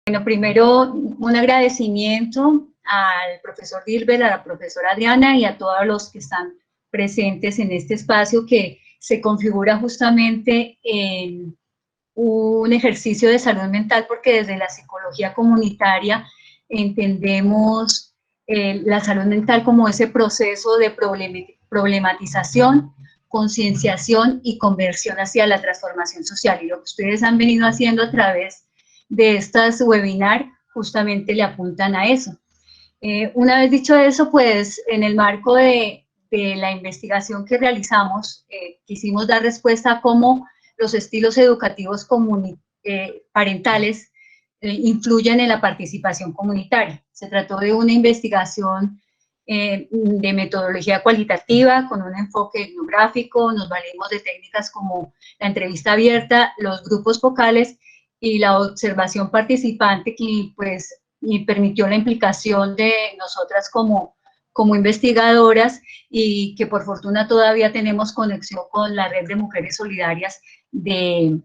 Bueno, primero un agradecimiento al profesor Dilber, a la profesora Adriana y a todos los que están presentes en este espacio que se configura justamente en un ejercicio de salud mental, porque desde la psicología comunitaria entendemos la salud mental como ese proceso de problematización, concienciación y conversión hacia la transformación social. Y lo que ustedes han venido haciendo a través de estas webinars justamente le apuntan a eso. Una vez dicho eso, pues en el marco de la investigación que realizamos, quisimos dar respuesta a cómo los estilos educativos parentales influyen en la participación comunitaria. Se trató de una investigación de metodología cualitativa con un enfoque etnográfico, nos valimos de técnicas como la entrevista abierta, los grupos focales y la observación participante que pues permitió la implicación de nosotras como investigadoras y que por fortuna todavía tenemos conexión con la red de mujeres solidarias de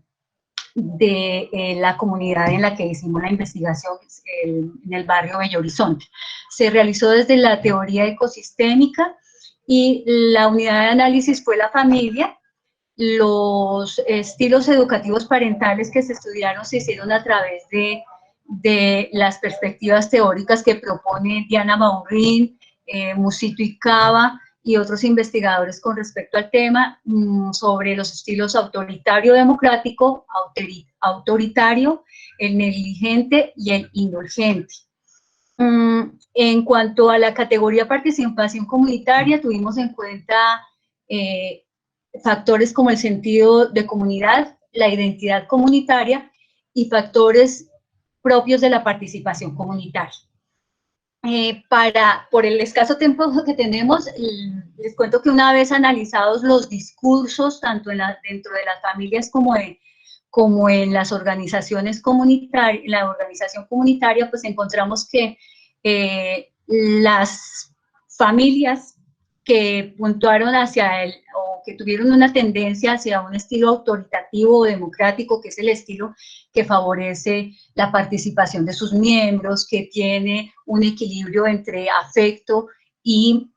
la comunidad en la que hicimos la investigación en el barrio Bello Horizonte. Se realizó desde la teoría ecosistémica y la unidad de análisis fue la familia. Los estilos educativos parentales que se estudiaron se hicieron a través de las perspectivas teóricas que propone Diana Maurín, Musito Icaba y otros investigadores con respecto al tema sobre los estilos autoritario-democrático, autoritario, el negligente y el indulgente. En cuanto a la categoría participación comunitaria, tuvimos en cuenta factores como el sentido de comunidad, la identidad comunitaria y factores propios de la participación comunitaria. Por el escaso tiempo que tenemos, les cuento que una vez analizados los discursos, tanto dentro de las familias como en las organizaciones comunitarias, en la organización comunitaria, pues encontramos que las familias que puntuaron o que tuvieron una tendencia hacia un estilo autoritativo o democrático, que es el estilo que favorece la participación de sus miembros, que tiene un equilibrio entre afecto y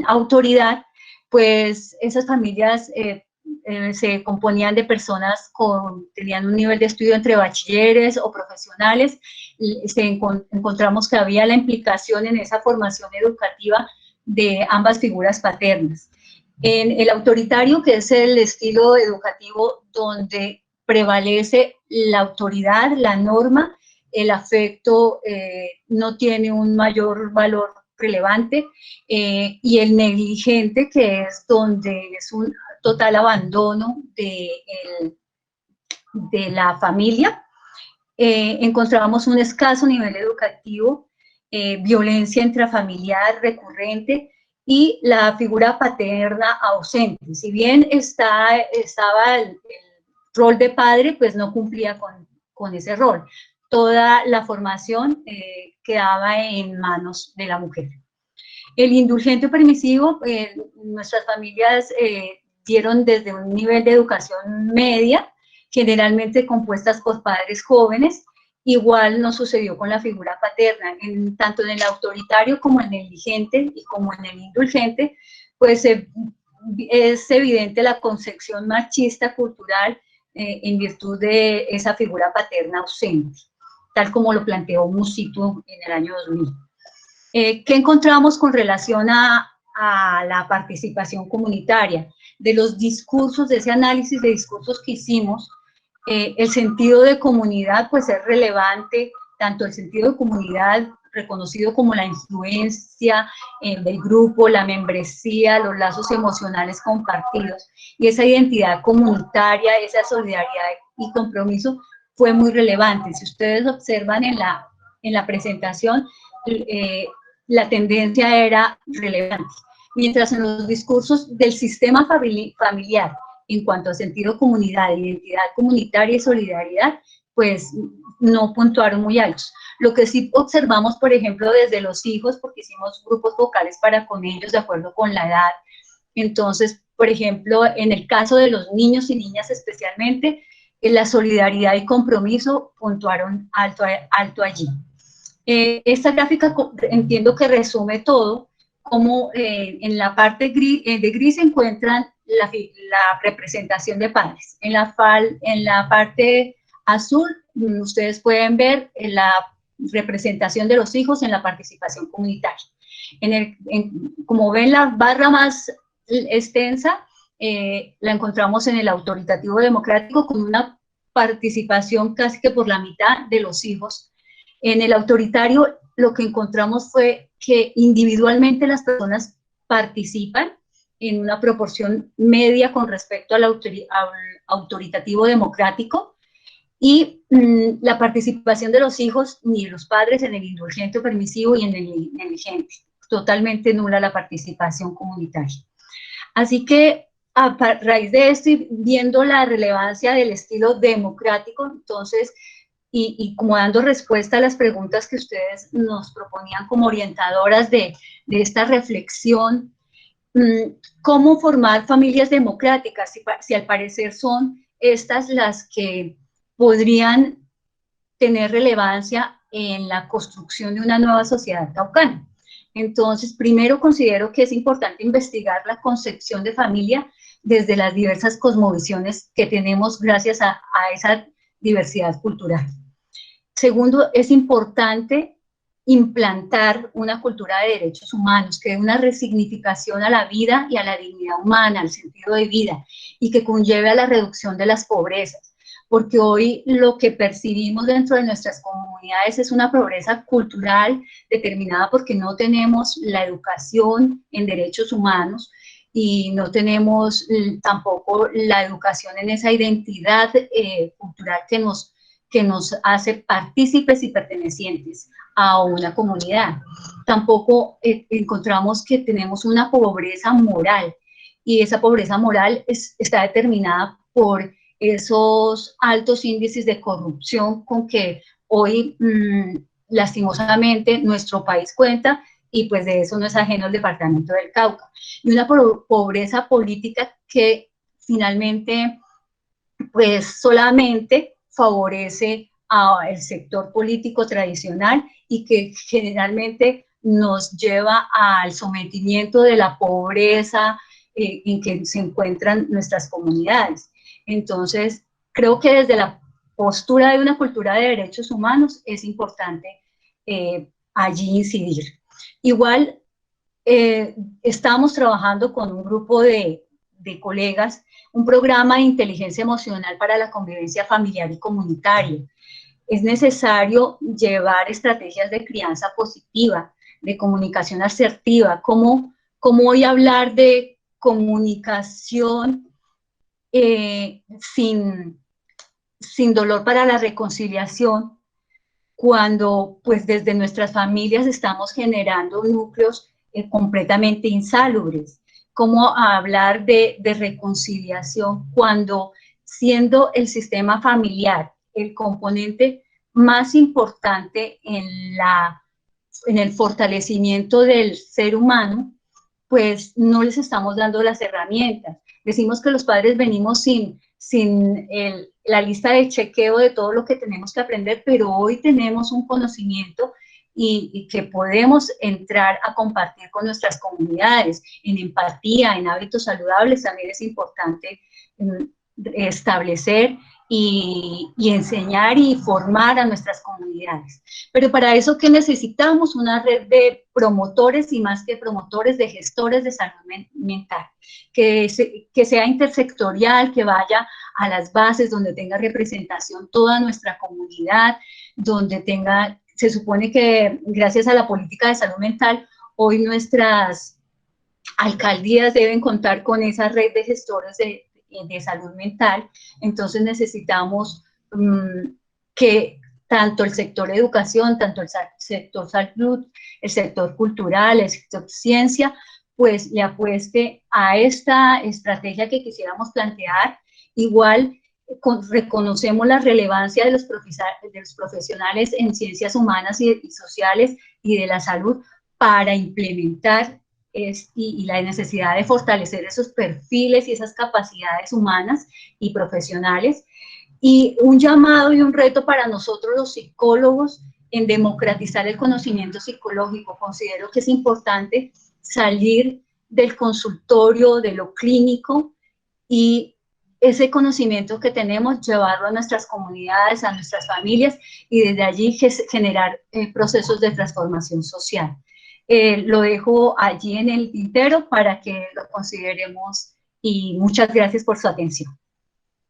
autoridad, pues esas familias se componían de personas tenían un nivel de estudio entre bachilleres o profesionales. Encontramos que había la implicación en esa formación educativa de ambas figuras paternas. En el autoritario, que es el estilo educativo donde prevalece la autoridad, la norma, el afecto no tiene un mayor valor relevante, y el negligente, que es donde es un total abandono de la familia. Encontramos un escaso nivel educativo, violencia intrafamiliar recurrente y la figura paterna ausente. Si bien estaba el rol de padre, pues no cumplía con ese rol. Toda la formación quedaba en manos de la mujer. El indulgente permisivo, nuestras familias dieron desde un nivel de educación media, generalmente compuestas por padres jóvenes. Igual no sucedió con la figura paterna, tanto en el autoritario como en el negligente y como en el indulgente, pues es evidente la concepción machista cultural en virtud de esa figura paterna ausente, tal como lo planteó Musito en el año 2000. ¿Qué encontramos con relación a la participación comunitaria? De los discursos, de ese análisis de discursos que hicimos, el sentido de comunidad pues es relevante, tanto el sentido de comunidad reconocido como la influencia del grupo, la membresía, los lazos emocionales compartidos, y esa identidad comunitaria, esa solidaridad y compromiso fue muy relevante. Si ustedes observan en la presentación, la tendencia era relevante. Mientras en los discursos del sistema familiar, en cuanto a sentido de comunidad, identidad comunitaria y solidaridad, pues no puntuaron muy altos. Lo que sí observamos, por ejemplo, desde los hijos, porque hicimos grupos vocales para con ellos de acuerdo con la edad. Entonces, por ejemplo, en el caso de los niños y niñas especialmente, la solidaridad y compromiso puntuaron alto, alto allí. Esta gráfica entiendo que resume todo, como en la parte de gris se encuentran la representación de padres. En la parte azul ustedes pueden ver la representación de los hijos en la participación comunitaria. Como ven, la barra más extensa la encontramos en el autoritativo democrático, con una participación casi que por la mitad de los hijos. En el autoritario lo que encontramos fue que individualmente las personas participan en una proporción media con respecto al autoritativo democrático, y la participación de los hijos ni de los padres en el indulgente permisivo y en el negligente. Totalmente nula la participación comunitaria. Así que a raíz de esto y viendo la relevancia del estilo democrático, entonces, y como dando respuesta a las preguntas que ustedes nos proponían como orientadoras de esta reflexión, ¿cómo formar familias democráticas? Si al parecer son estas las que podrían tener relevancia en la construcción de una nueva sociedad caucana. Entonces, primero considero que es importante investigar la concepción de familia desde las diversas cosmovisiones que tenemos gracias a esa diversidad cultural. Segundo, es importante implantar una cultura de derechos humanos, que dé una resignificación a la vida y a la dignidad humana, al sentido de vida, y que conlleve a la reducción de las pobrezas, porque hoy lo que percibimos dentro de nuestras comunidades es una pobreza cultural determinada porque no tenemos la educación en derechos humanos y no tenemos tampoco la educación en esa identidad cultural que nos hace partícipes y pertenecientes a una comunidad. Tampoco encontramos que tenemos una pobreza moral, y esa pobreza moral está determinada por esos altos índices de corrupción con que hoy lastimosamente nuestro país cuenta, y pues de eso no es ajeno el departamento del Cauca. Y una pobreza política que finalmente pues solamente favorece al sector político tradicional y que generalmente nos lleva al sometimiento de la pobreza en que se encuentran nuestras comunidades. Entonces, creo que desde la postura de una cultura de derechos humanos es importante allí incidir. Igual, estamos trabajando con un grupo de colegas, un programa de inteligencia emocional para la convivencia familiar y comunitaria. Es necesario llevar estrategias de crianza positiva, de comunicación asertiva, cómo hoy hablar de comunicación sin dolor para la reconciliación, cuando pues desde nuestras familias estamos generando núcleos completamente insalubres. Cómo hablar de reconciliación cuando, siendo el sistema familiar el componente más importante en el fortalecimiento del ser humano, pues no les estamos dando las herramientas. Decimos que los padres venimos sin la lista de chequeo de todo lo que tenemos que aprender, pero hoy tenemos un conocimiento y que podemos entrar a compartir con nuestras comunidades. En empatía, en hábitos saludables, también es importante establecer y enseñar y formar a nuestras comunidades. Pero para eso, ¿qué necesitamos? Una red de promotores, y más que promotores, de gestores de salud mental, que sea intersectorial, que vaya a las bases, donde tenga representación toda nuestra comunidad, donde tenga, se supone que gracias a la política de salud mental, hoy nuestras alcaldías deben contar con esa red de gestores de salud mental. Entonces necesitamos que tanto el sector educación, tanto el sector salud, el sector cultural, el sector ciencia, pues le apueste a esta estrategia que quisiéramos plantear. Igual reconocemos la relevancia de los profesionales en ciencias humanas y sociales y de la salud para implementar y la necesidad de fortalecer esos perfiles y esas capacidades humanas y profesionales. y un llamado y un reto para nosotros los psicólogos en democratizar el conocimiento psicológico. Considero que es importante salir del consultorio, de lo clínico, y ese conocimiento que tenemos, llevarlo a nuestras comunidades, a nuestras familias, y desde allí generar procesos de transformación social. Lo dejo allí en el tintero para que lo consideremos, y muchas gracias por su atención.